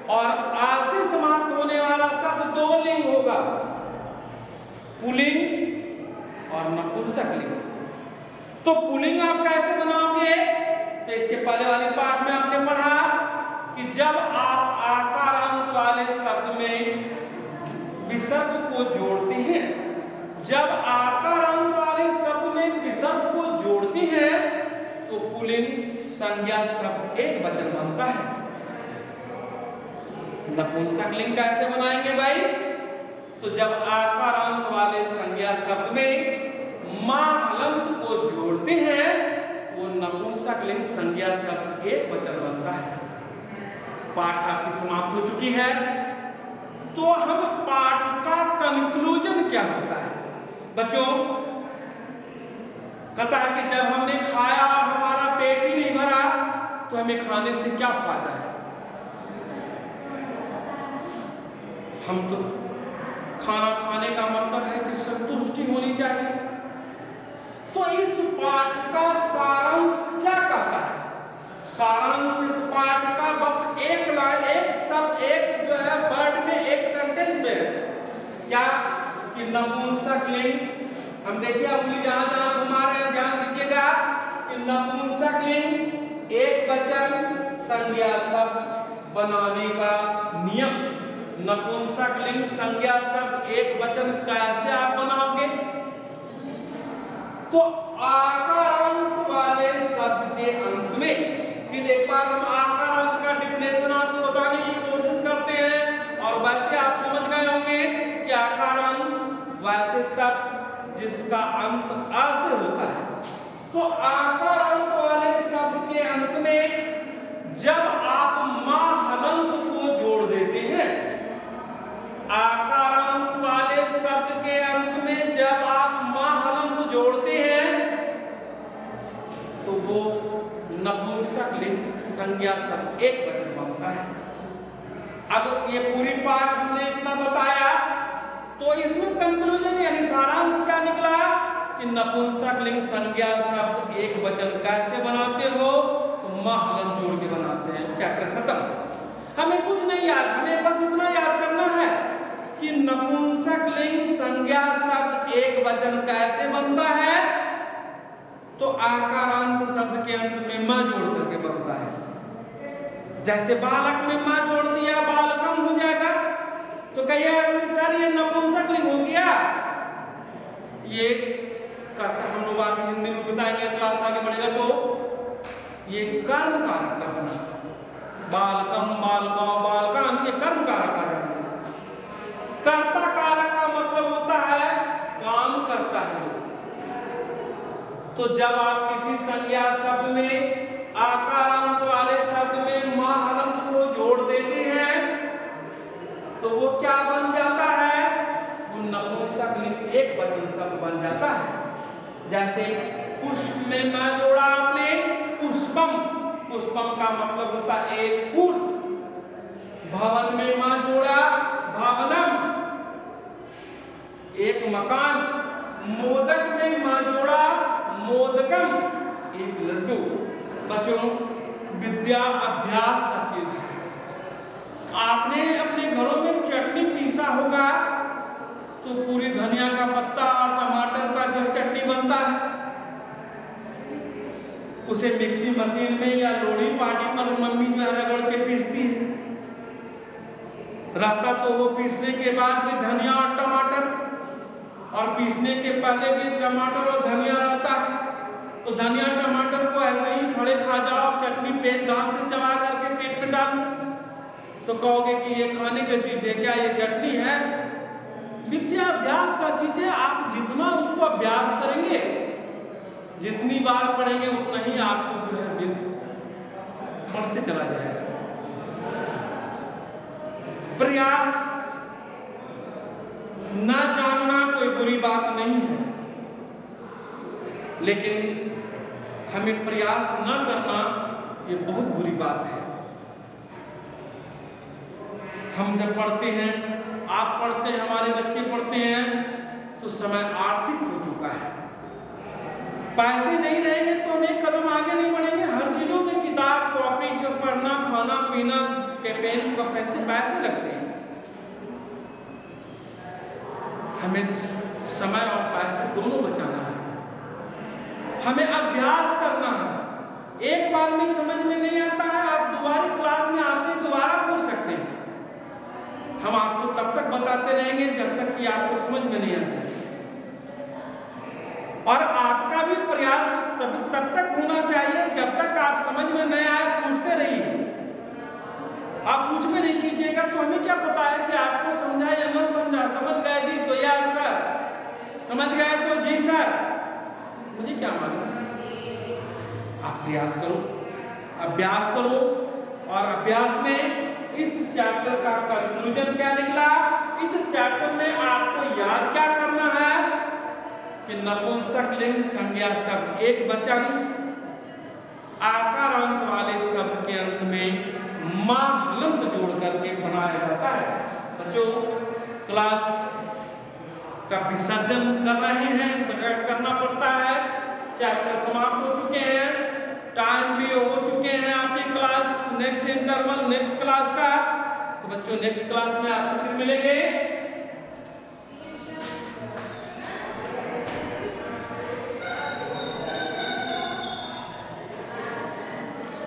और आ से समाप्त होने वाला शब्द दो लिंग होगा, पुल्लिंग और नपुंसकलिंग। तो पुल्लिंग आप कैसे बनाओगे? तो इसके पहले वाले पाठ में आपने पढ़ा कि जब आप आकारांत वाले शब्द में विसर्ग को जोड़ते हैं, जब आकारांत वाले शब्द में विसर्ग को जोड़ते हैं तो पुल्लिंग संज्ञा शब्द एक वचन बनता है। नपुंसकलिंग कैसे बनाएंगे भाई? तो जब आकारांत वाले संज्ञा शब्द में मां हलंत को जोड़ते हैं वो नपुंसकलिंग संज्ञा शब्द एक वचन बनता है। पाठ आपकी समाप्त हो चुकी है। तो हम पाठ का कंक्लूजन क्या होता है बच्चों? कहता है कि जब हमने खाया और हमारा पेट ही नहीं भरा तो हमें खाने से क्या फायदा है? हम तो खाना खाने का मतलब है कि संतुष्टि होनी चाहिए। तो इस पाठ का सारांश क्या कहता है? सारांश इस पाठ का बस एक लाइन, एक शब्द, एक जो है वर्ड में, एक सेंटेंस में है। क्या? कि नपुंसकलिंग, हम देखिए उंगली जहां जहां घुमा रहे हैं ध्यान दीजिएगा कि नपुंसकलिंग एक वचन संज्ञा शब्द बनाने का नियम। नपुंसकलिंग संज्ञा शब्द एक वचन कैसे आप बनाओगे? तो आकारांत वाले शब्द के अंत में, फिर एक बार हम आकारांत का डिफिनेशन आपको बताने की कोशिश करते हैं। और वैसे आप समझ गए होंगे कि आकारांत वैसे शब्द जिसका अंत आ से होता है। तो आकारांत वाले शब्द के अंत में जब आप मां हलंत को जोड़ देते हैं, आकारांत वाले शब्द के अंत में जब आप मां हलंत जोड़ते हैं तो वो नपुंसकलिंग संज्ञा शब्द एक वचन बनता है। अब ये पूरी पाठ हमने इतना बताया तो इसमें कंक्लूजन यानी सारांश क्या निकला कि नपुंसकलिंग संज्ञा शब्द एक वचन कैसे बनाते हो? तो मां हलंत जोड़ के बनाते हैं। चैप्टर खत्म। हमें कुछ नहीं याद, हमें बस इतना याद करना है कि नपुंसकलिंग संज्ञा शब्द एक वचन कैसे बनता है? तो आकारांत शब्द के अंत में मां जोड़ करके बनता है। जैसे बालक में मां जोड़ दिया बालकम हो जाएगा। तो कहिए सर ये नपुंसकलिंग हो गया। ये कहता हम लोग आगे हिंदी में बताएंगे, क्लास आगे बढ़ेगा तो ये कर्म कारक का बना। बालकम, बालका, बालकान ये कर्म कारक आ जाएंगे। कर्ता कारक का मतलब होता है काम करता है। तो जब आप किसी संज्ञा शब्द में आकारांत वाले शब्द में मां हलंत को जोड़ देते हैं तो वो क्या बन जाता है? वो नपुंसकलिंग एक वचन शब्द बन जाता है। जैसे पुष्प में मां जोड़ा आपने पुष्पम, पुष्पम का मतलब होता है एक फूल। भवन में मां जोड़ा भवनम, एक मकान। मोदक में मां जोड़ा मोदकम, एक लड्डू। बच्चों विद्या अभ्यास का चीज है। आपने अपने घरों में चटनी पीसा होगा तो पूरी धनिया का पत्ता और टमाटर का जो चटनी बनता है उसे मिक्सी मशीन में या लोढ़ी पाटी पर मम्मी जो है रगड़ के पीसती है। रहता तो वो पीसने के बाद भी धनिया और टमाटर, और पीसने के पहले भी टमाटर और धनिया रहता है। तो धनिया टमाटर को ऐसे ही खड़े खा जाओ, चटनी पेट दांत से चबा करके पेट में डाल तो कहोगे कि ये खाने की चीज है क्या? ये चटनी है? विद्या अभ्यास का चीज है। आप जितना उसको अभ्यास करेंगे, जितनी बार पढ़ेंगे उतना ही आपको जो है बढ़ते चला जाएगा। प्रयास न जानना कोई बुरी बात नहीं है, लेकिन हमें प्रयास न करना ये बहुत बुरी बात है। हम जब पढ़ते हैं, आप पढ़ते हैं, हमारे बच्चे पढ़ते हैं तो समय आर्थिक हो चुका है। पैसे नहीं रहेंगे तो हम एक कदम आगे नहीं बढ़ेंगे। हर चीजों में किताब कॉपी के पढ़ना, खाना पीना के पेन का पेंसिल पैसे लगते हैं। हमें समय और पैसे दोनों बचाना है, हमें अभ्यास करना है। एक बार में समझ में नहीं आता है, आप दोबारा क्लास में आते हैं दोबारा पूछ सकते हैं। हम आपको तब तक बताते रहेंगे जब तक कि आपको समझ में नहीं आ जाए। और आपका भी प्रयास तब तक होना चाहिए जब तक आप समझ में नहीं आए, पूछते रहिए। आप कुछ भी नहीं कीजिएगा तो हमें क्या पता है कि आपको समझा या न समझा। समझ गए जी तो यस सर, समझ गए तो जी सर, मुझे क्या मालूम। आप प्रयास करो, अभ्यास करो, और अभ्यास में इस चैप्टर का कंक्लूजन क्या निकला। इस चैप्टर में आपको याद क्या करना है कि नपुंसक लिंग संज्ञा शब्द एक वचन आकार अंत वाले शब्द के अंत में मां हलंत जोड़ करके बनाया जाता है। बच्चों क्लास का विसर्जन कर रहे हैं, करना पड़ता है। चैप्टर समाप्त हो चुके हैं, टाइम भी हो चुके हैं आपकी class next interval next class का। तो बच्चों नेक्स्ट क्लास में आपसे फिर मिलेंगे।